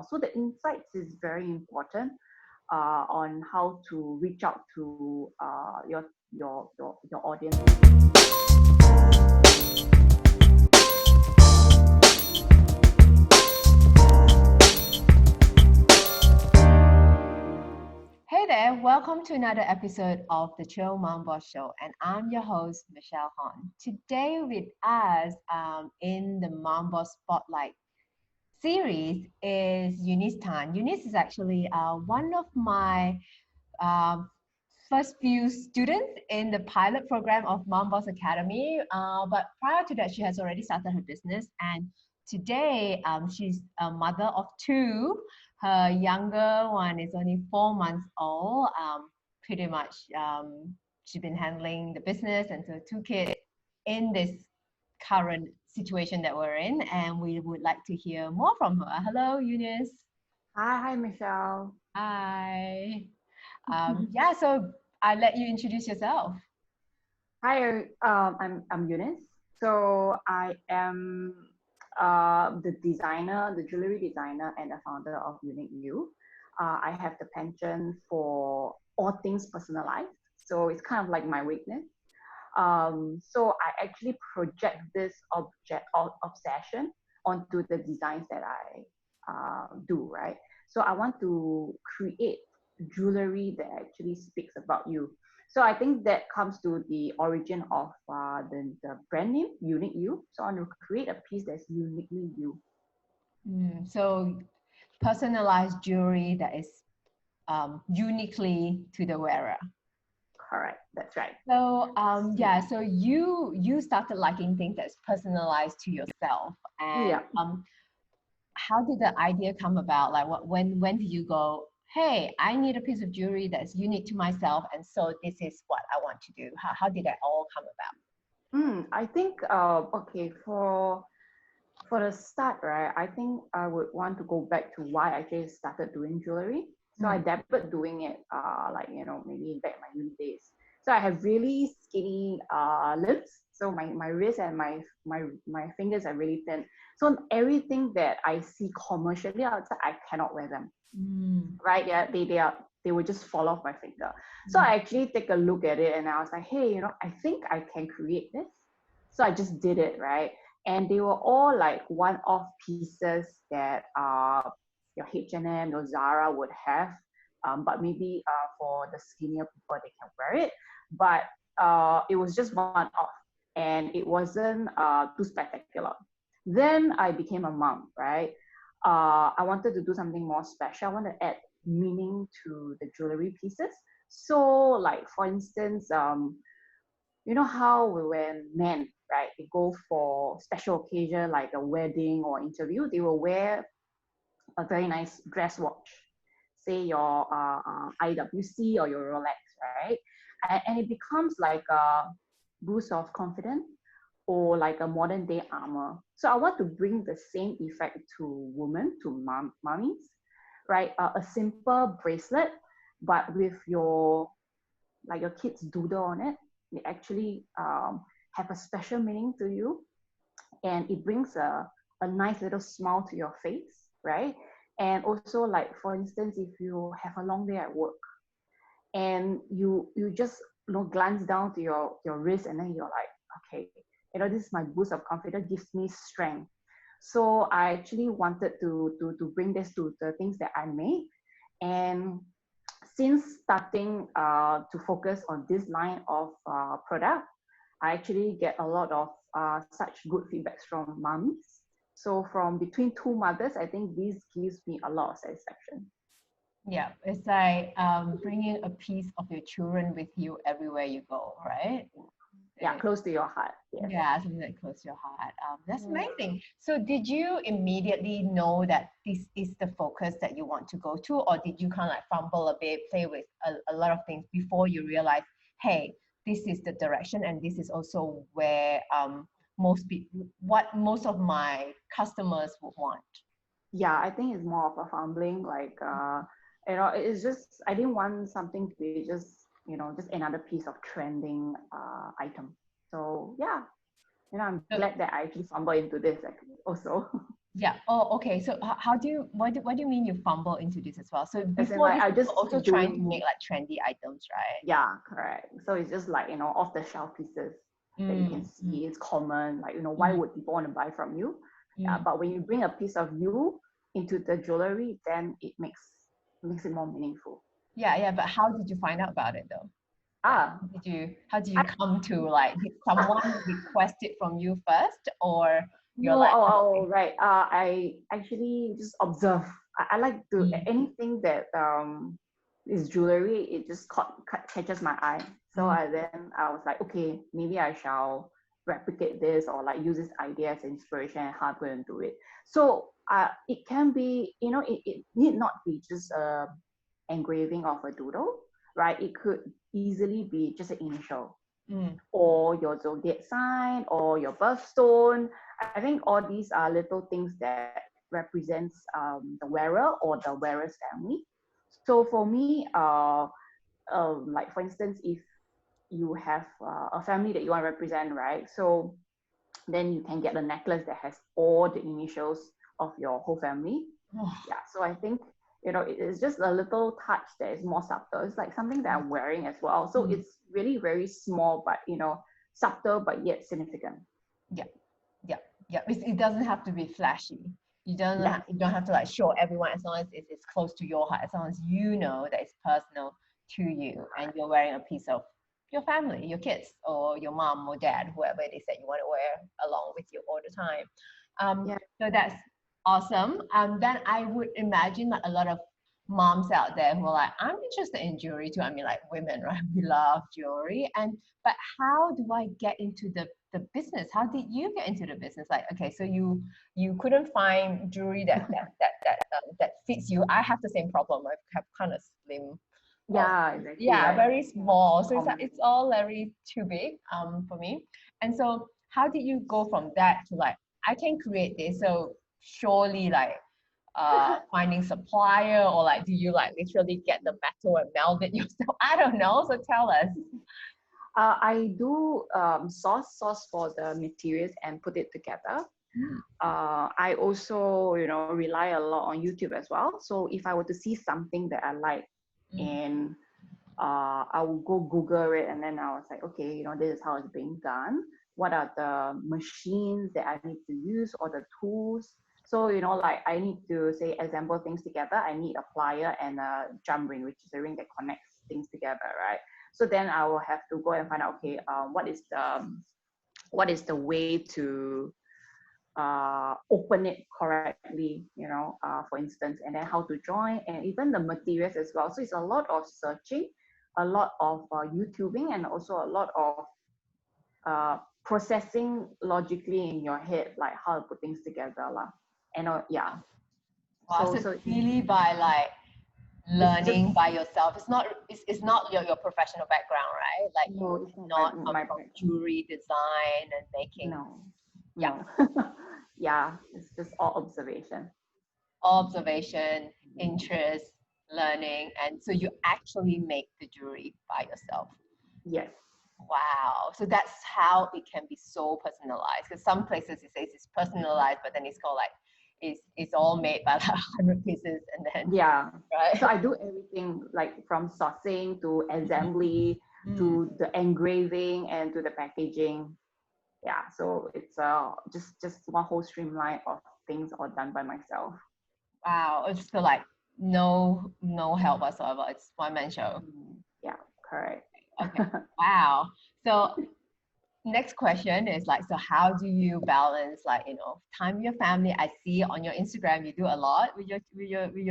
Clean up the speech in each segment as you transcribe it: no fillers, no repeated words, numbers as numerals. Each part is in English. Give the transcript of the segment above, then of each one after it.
So the insights is very important on how to reach out to your audience. Hey there, welcome to another episode of the Chill Mom Boss Show, and I'm your host, Michelle Hon. Today with us in the Mom Boss Spotlight series is Eunice Tan. Eunice is actually one of my um, first few students in the pilot program of Mom Boss Academy. But prior to that, she has already started her business. And today, she's a mother of two. Her younger one is only 4 months old. Pretty much, she's been handling the business and so two kids in this current situation that we're in. And we would like to hear more from her. Hello, Eunice. Hi, Michelle. Hi. So I let you introduce yourself. Hi, I'm Eunice. So I am the designer, the jewelry designer, and the founder of Unique You. I have the penchant for all things personalized. So it's kind of like my weakness. So I actually project this obsession onto the designs that I do, right? So I want to create jewelry that actually speaks about you. So I think that comes to the origin of the brand name, Unique You. So I want to create a piece that's uniquely you. So personalized jewelry that is uniquely to the wearer. Correct. That's right. So you started liking things that's personalized to yourself, and Yeah. how did the idea come about? Like, when did you go? Hey, I need a piece of jewelry that's unique to myself, and so this is what I want to do. How did that all come about? I think okay, for the start, right, I think I would want to go back to why I actually started doing jewelry. So I Mm. dabbled doing it, like maybe back in my uni days. So I have really skinny limbs. So my wrist and my fingers are really thin. So everything that I see commercially outside, I cannot wear them. Mm. Right? Yeah, they will just fall off my finger. So I actually take a look at it and I was like, hey, I think I can create this. So I just did it, right? And they were all like one-off pieces that your H&M, your Zara would have, but maybe for the skinnier people they can wear it. But it was just one-off, and it wasn't too spectacular. Then I became a mom, right? I wanted to do something more special. I want to add meaning to the jewelry pieces. So, like for instance, you know how when men, right, they go for special occasion like a wedding or interview, they will wear a very nice dress watch, say your IWC or your Rolex, right? And it becomes like a boost of confidence or like a modern day armor. So I want to bring the same effect to women, to mummies, right? A simple bracelet, but with your kids doodle on it. It actually have a special meaning to you, and it brings a nice little smile to your face, right? And also, like for instance, if you have a long day at work and you just glance down to your wrist, and then you're like, okay, this is my boost of confidence, gives me strength. So I actually wanted to bring this to the things that I make. And since starting to focus on this line of product, I actually get a lot of such good feedbacks from moms. So from between two mothers, I think this gives me a lot of satisfaction. Yeah, it's like bringing a piece of your children with you everywhere you go, right? Yeah, close to your heart. Yes. Yeah, something that close to your heart. That's Yeah. amazing. So, did you immediately know that this is the focus that you want to go to, or did you kind of like fumble a bit, play with a lot of things before you realize, hey, this is the direction, and this is also where what most of my customers would want. Yeah, I think it's more of a fumbling. Like, it's just I didn't want something to be just another piece of trending item. So yeah, I'm So, glad that I actually fumbled into this also. Yeah. Oh, okay. So how do you, what do you mean you fumble into this as well? So As in, before like, this, I you were just also keep trying to make doing. like trendy items, right? Yeah, correct. So it's just like, off the shelf pieces that you can Mm, mm, see. It's common. Like, why mm, would people want to buy from you? Yeah, mm. but when you bring a piece of you into the jewelry, then it makes it more meaningful. Yeah, yeah. But how did you find out about it though? Like, Ah, how did you I come to like, did someone request it from you first, or you're no, like, oh, oh, okay. right. I actually just observe. I like to Mm, anything that is jewelry. It just catches my eye. So mm, I was like, okay, maybe I shall replicate this or like use this idea as inspiration and how I'm going to do it. So it can be, it need not be just a engraving of a doodle, right? It could easily be just an initial mm. or your zodiac sign or your birthstone. I think all these are little things that represents the wearer or the wearer's family. So for me, like for instance, if you have a family that you want to represent, right? So then you can get a necklace that has all the initials of your whole family. Yeah, so I think it's just a little touch that is more subtle. It's like something that I'm wearing as well, so Mm. it's really very small, but subtle but yet significant. Yeah, yeah, yeah. It doesn't have to be flashy. Yeah, You don't have to like show everyone, as long as it's close to your heart, as long as you know that it's personal to you and you're wearing a piece of your family, your kids, or your mom or dad, whoever it is that you want to wear along with you all the time. yeah, So that's awesome. Then I would imagine like a lot of moms out there who are like, I'm interested in jewelry too. I mean, like women, right? We love jewelry. But how do I get into the business? How did you get into the business? Like, okay, so you couldn't find jewelry that fits you. I have the same problem. I have kind of slim, well, yeah, exactly, yeah, right. very small. So Common. it's all very too big for me. And so how did you go from that to like, I can create this? So surely like finding supplier, or like do you like literally get the metal and meld it yourself? I don't know. So tell us. I do source for the materials and put it together. Mm, I also, rely a lot on YouTube as well. So if I were to see something that I like, mm, and I will go Google it, and then I was like, okay, this is how it's being done. What are the machines that I need to use or the tools? So, like I need to say assemble things together. I need a plier and a jump ring, which is a ring that connects things together, right? So then I will have to go and find out, okay, what is the way to open it correctly, for instance, and then how to join, and even the materials as well. So it's a lot of searching, a lot of YouTubing, and also a lot of processing logically in your head, like how to put things together, lah. And yeah, wow. so So so really by like it's just learning by yourself. It's not your professional background, right? Like no, you it's did not not come my from background. jewelry design and making. No, Yeah, no. Yeah, it's just all observation. observation, interest, learning, and so you actually make the jewelry by yourself. Yes. Wow. So that's how it can be so personalized. Because some places it says it's personalized, but then it's called like it's all made by like 100 pieces and then Yeah. So right. I do everything like from sourcing to assembly Mm. to the engraving and to the packaging. Yeah. So it's just one whole streamline of things all done by myself. Wow. It's still like no help whatsoever. It's one man show. Yeah, correct. Okay. Wow. So next question is like, so how do you balance like, time with your family? I see on your Instagram you do a lot with your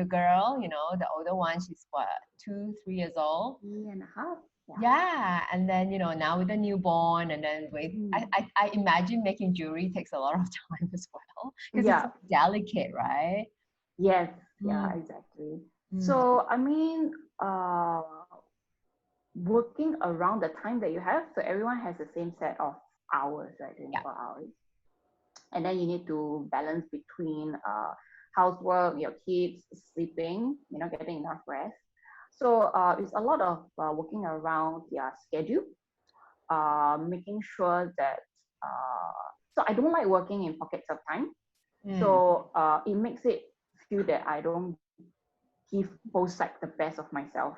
girl, the older one, she's what, 2, 3 years old. 3.5. Yeah. Yeah. And then, now with the newborn, and then with Mm. I imagine making jewelry takes a lot of time as well. Because it's Yeah. so delicate, right? Yes. Yeah, Mm, exactly. mm, So I mean, working around the time that you have, so everyone has the same set of hours, right? yeah. 24 hours. And then you need to balance between housework, your kids, sleeping, getting enough rest. So it's a lot of working around their schedule, making sure that. So I don't like working in pockets of time. Mm. So it makes it feel that I don't give both sides the best of myself.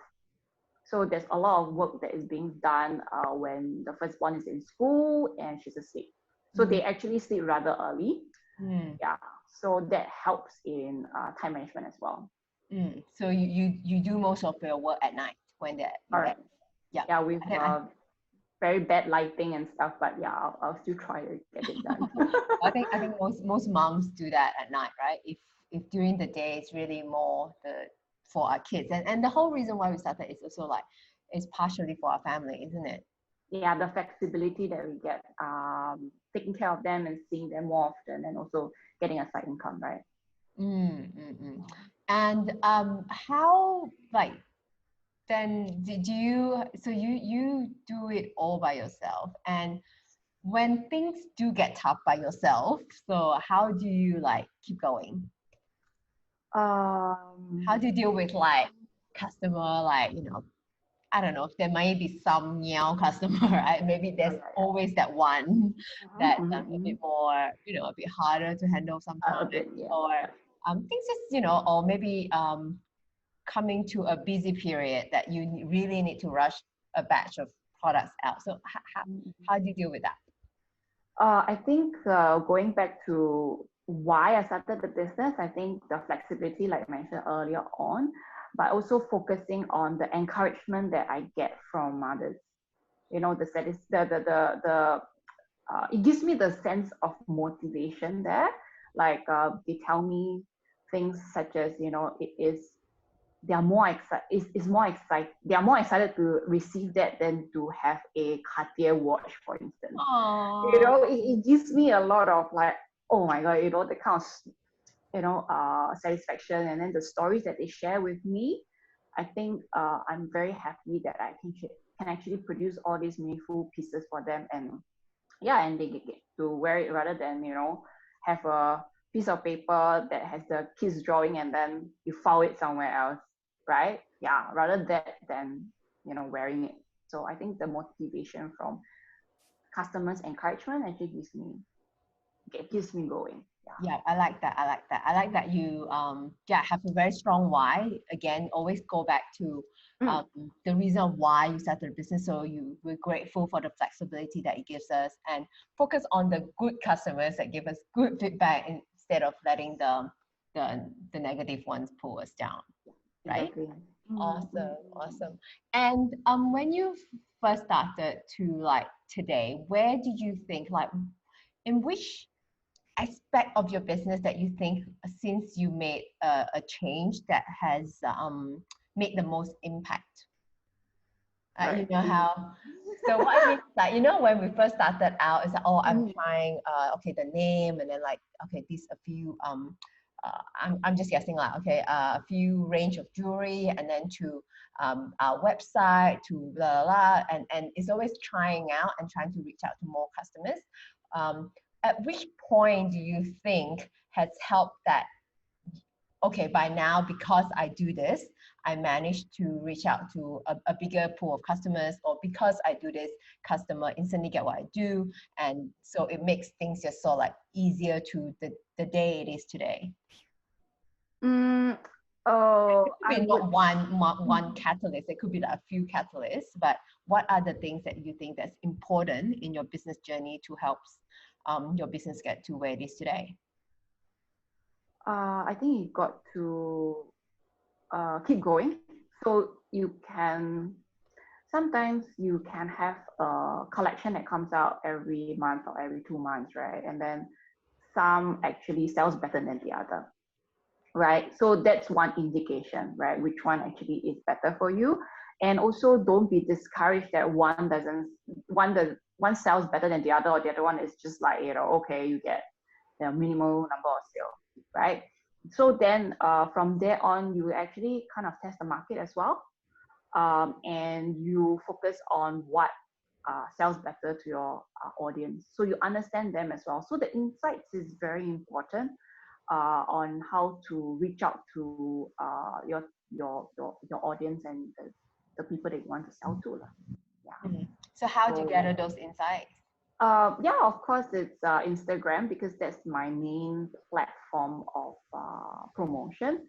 So there's a lot of work that is being done when the firstborn is in school and she's asleep. So Mm. they actually sleep rather early. Mm. Yeah. So that helps in time management as well. Mm. So you do most of your work at night when they're in bed. Correct. Yeah. Yeah, with I, very bad lighting and stuff, but yeah, I'll still try to get it done. I think most moms do that at night, right? If during the day it's really more the for our kids, and the whole reason why we started is also like it's partially for our family, isn't it? Yeah, the flexibility that we get, taking care of them and seeing them more often, and also getting a side income, right? Mm, mm, mm. And how like then did you so you do it all by yourself, and when things do get tough by yourself, so how do you like keep going? How Um, do you deal with like customer, like I don't know, there might be some meow customer, right? Maybe oh, there's yeah, always that one yeah. that's a bit more, a bit harder to handle A sometimes, bit, yeah. or Yeah. things just, or maybe coming to a busy period that you really need to rush a batch of products out. So how do you deal with that? I think going back to why I started the business, I think the flexibility, like I mentioned earlier on, but also focusing on the encouragement that I get from others. You know, it gives me the sense of motivation there. Like they tell me things such as, it is they are more excited. It's more excited. They are more excited to receive that than to have a Cartier watch, for instance. Oh, It gives me a lot of like, oh my god, the kind of satisfaction, and then the stories that they share with me. I think I'm very happy that I can actually produce all these meaningful pieces for them, and yeah, and they get to wear it rather than have a piece of paper that has the kids drawing and then you file it somewhere else, right? Yeah, rather that than wearing it. So I think the motivation from customers encouragement actually gives me going. Yeah. yeah, I like that. I like that. I like that you yeah, have a very strong why. Again, always go back to Mm, um the reason why you started the business. So we're grateful for the flexibility that it gives us, and focus on the good customers that give us good feedback instead of letting the negative ones pull us down, right? exactly. Awesome, awesome. And when you first started to like today, where did you think like in which aspect of your business that you think since you made a change that has made the most impact? You Right. know how, so what I mean is like, when we first started out, it's like, oh, I'm Mm, trying, okay, the name, and then like, okay, these a few, I'm just guessing like, okay, a few range of jewelry, and then to our website, to blah, blah, blah, and it's always trying out and trying to reach out to more customers. Um, at which point do you think has helped that, okay, by now, because I do this, I managed to reach out to a bigger pool of customers, or because I do this, customer instantly get what I do. And so it makes things just so like easier to the day it is today. mm, It could I be would. not one catalyst, it could be like a few catalysts, but what are the things that you think that's important in your business journey to help your business get to where it is today? I think you got to keep going. So sometimes you can have a collection that comes out every month or every 2 months, right? And then some actually sells better than the other, right? So that's one indication, right? Which one actually is better for you. And also don't be discouraged that one sells better than the other, or the other one is just like, okay, you get the minimal number of sales, right? So then from there on, you actually kind of test the market as well, and you focus on what sells better to your audience. So you understand them as well. So the insights is very important on how to reach out to your audience and the people that you want to sell to. Yeah. Mhm. So how do you So gather those insights? Yeah, of course, it's Instagram because that's my main platform of promotion.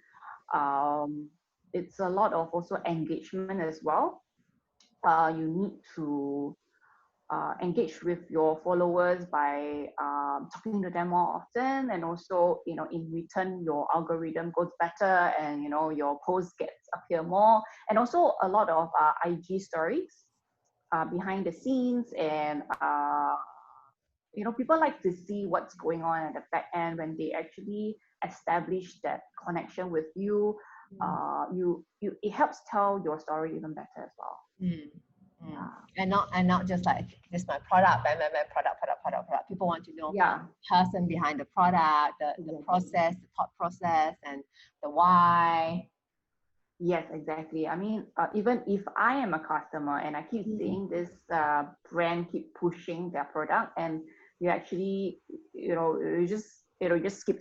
Um, it's a lot of also engagement as well. You need to engage with your followers by talking to them more often, and also, in return, your algorithm goes better, and your posts gets appear more, and also a lot of IG stories behind the scenes, and people like to see what's going on at the back end when they actually establish that connection with you. It helps tell your story even better as well. Mm. Mm. Yeah. And not just like this is my product, product. People want to know Yeah. the person behind the product, the Exactly. process, the thought process, and the why. Yes, exactly. I mean, even if I am a customer and I keep seeing this brand keep pushing their product, and you actually, you just skip.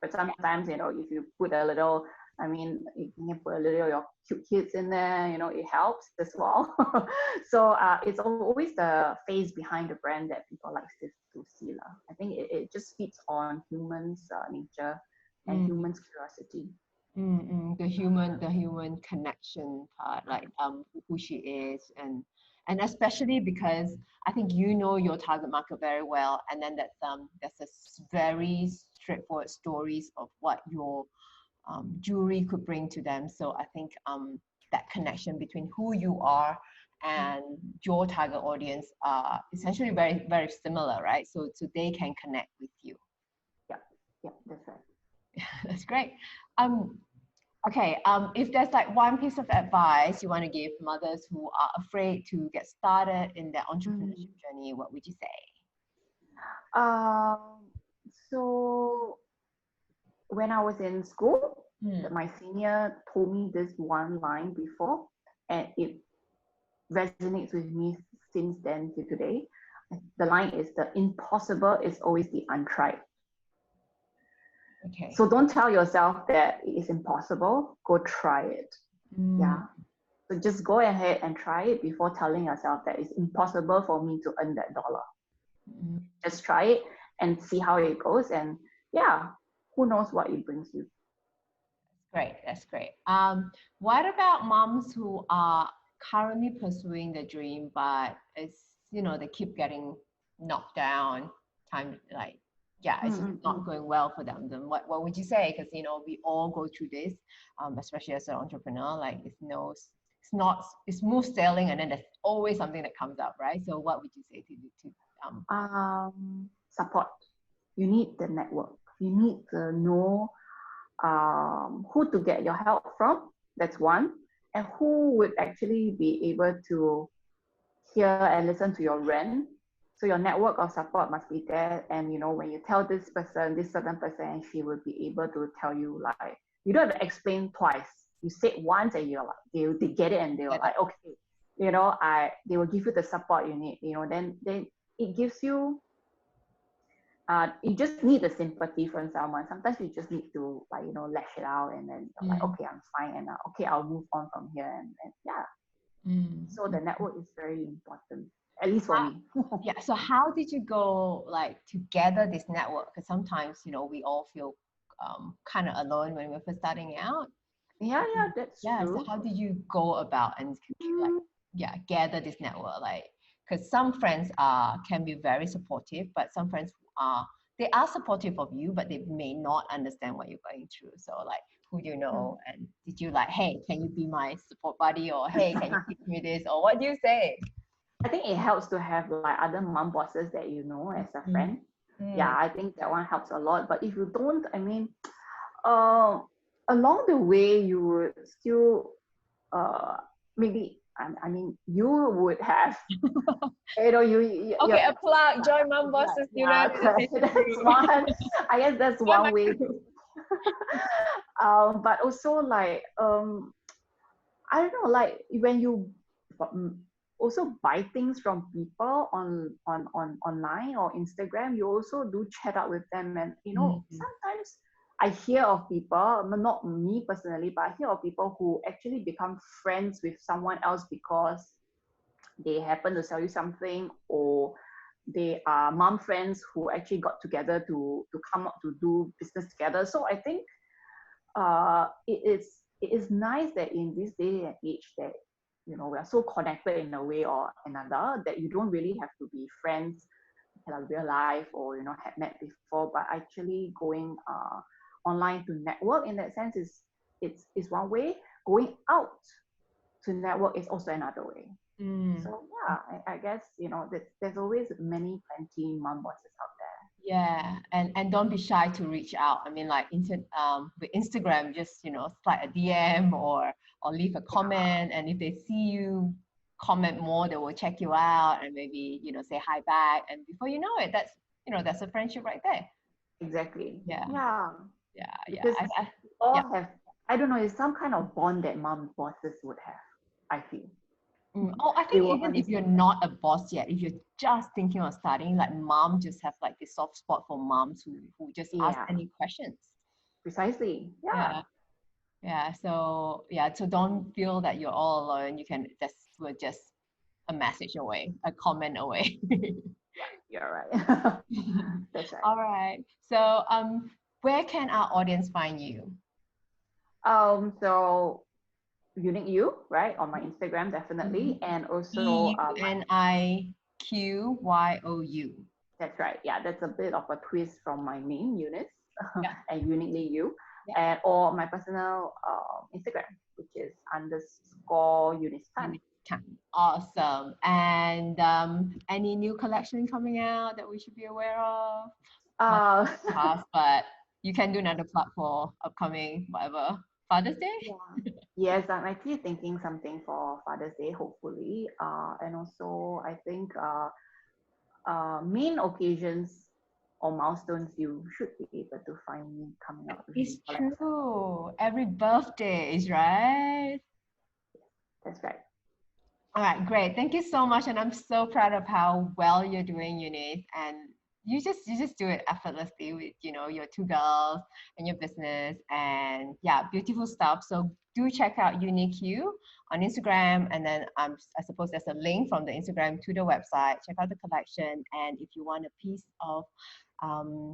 But sometimes, if you put a little, I mean, you can put a little your cute kids in there, it helps as well. So it's always the face behind the brand that people like to see. I think it just feeds on humans' nature and Mm. humans' curiosity. The human connection part, like who she is, and especially because I think you know your target market very well, and then there's a very straightforward stories of what your jewelry could bring to them. So I think that connection between who you are and your target audience are essentially very very similar, right? So they can connect with you. Yeah, yeah, that's right. That's great. Um, Okay, if there's like one piece of advice you want to give mothers who are afraid to get started in their entrepreneurship journey, what would you say? Um, so when I was in school, Hmm. my senior told me this one line before, and it resonates with me since then to today. The line is, the impossible is always the untried. Okay. So don't tell yourself that it is impossible. Go try it. Mm, Yeah. So just go ahead and try it before telling yourself that it's impossible for me to earn that dollar. mm, Just try it and see how it goes. And yeah, who knows what it brings you. great. That's great. What about moms who are currently pursuing the dream, but they keep getting knocked down, time like yeah, it's just not Mm-mm-mm. going well for them. Then what would you say? Because we all go through this, especially as an entrepreneur. Like it's not it's smooth sailing, and then there's always something that comes up, right? So what would you say to Support. You need the network. You need to know who to get your help from. That's one. And who would actually be able to hear and listen to your rant. So your network of support must be there. And when you tell this person, this certain person, she will be able to tell you, like, you don't have to explain twice. You say it once and you're like, they get it, and they're get it? like, okay, they will give you the support you need. Then it gives you you just need the sympathy from someone. Sometimes you just need to, like, lash it out, and then you're like, Mm, okay, I'm fine, and okay, I'll move on from here, and yeah. So mm. the network is very important, at least for How, me. yeah. So how did you go like to gather this network? Because sometimes we all feel kind of alone when we're first starting out. Yeah, yeah, that's Yeah. So true. how did you go about and like Mm, gather this network? Like, because some friends can be very supportive, but some friends they are supportive of you, but they may not understand what you're going through. So like, who do you mm. know? And did you like, hey, can you be my support buddy? Or hey, can you teach me this? Or what do you say? I think it helps to have like other mom bosses that you know as a Mm, friend. Yeah, mm, I think that one helps a lot. But if you don't, I mean, uh, along the way, you would still maybe. I mean, you would have, okay, a plug. Join Mom Bosses yeah, United Education that's Group. one. I guess that's Join my one way. group. But also, like, I don't know, like when you also buy things from people on online or Instagram, you also do chat out with them, and Mm, sometimes I hear of people, not me personally, but I hear of people who actually become friends with someone else because they happen to sell you something, or they are mom friends who actually got together to come up to do business together. So I think it is nice that in this day and age that we are so connected in a way or another that you don't really have to be friends in a real life or had met before, but actually going online to network in that sense is one way. Going out to network is also another way. So yeah, I guess there's always plenty mom bosses out there. Yeah, and don't be shy to reach out. I mean, like with Instagram, just slide a DM or leave a comment, and if they see you comment more, they will check you out and maybe say hi back, and before you know it, that's a friendship right there. Exactly. Yeah, Yeah. yeah, yeah. Because we all Yeah. have, I don't know, it's some kind of bond that mom bosses would have, I feel. Oh, I They think will even if you're understand. not a boss yet, if you're just thinking of starting, like mom just have like this soft spot for moms who just ask Yeah, any questions. precisely. Yeah, Yeah. Yeah, so don't feel that you're all alone. You can we're just a message away, a comment away. you're right. That's right. All right. So where can our audience find you? So unique you, right? On my Instagram, definitely. And also EUNIQYOU. that's right. Yeah, that's a bit of a twist from my name, Eunice, Yeah. and uniquely you. Yeah. And or my personal Instagram, which is _Eunice Tan. Eunice Tan. Awesome. And any new collection coming out that we should be aware of? Month Uh, passed, but you can do another plug for upcoming whatever Father's Day. yeah. Yes, I'm actually thinking something for Father's Day, hopefully. And also, I think main occasions or milestones, you should be able to find me coming out with It's new collections. true. Every birthday is right. That's right. All right, great. Thank you so much, and I'm so proud of how well you're doing, Eunice. And you just do it effortlessly with your two girls and your business, and yeah, beautiful stuff. So do check out Unique You on Instagram, and then I suppose there's a link from the Instagram to the website. Check out the collection, and if you want a piece of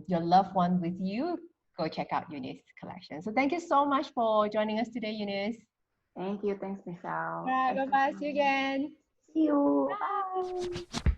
your loved one with you, go check out Eunice's collection. So thank you so much for joining us today, Eunice. Thank you. Thanks, All Michelle. right, Thanks, bye bye. See you Michelle. again. See you. Bye. Bye.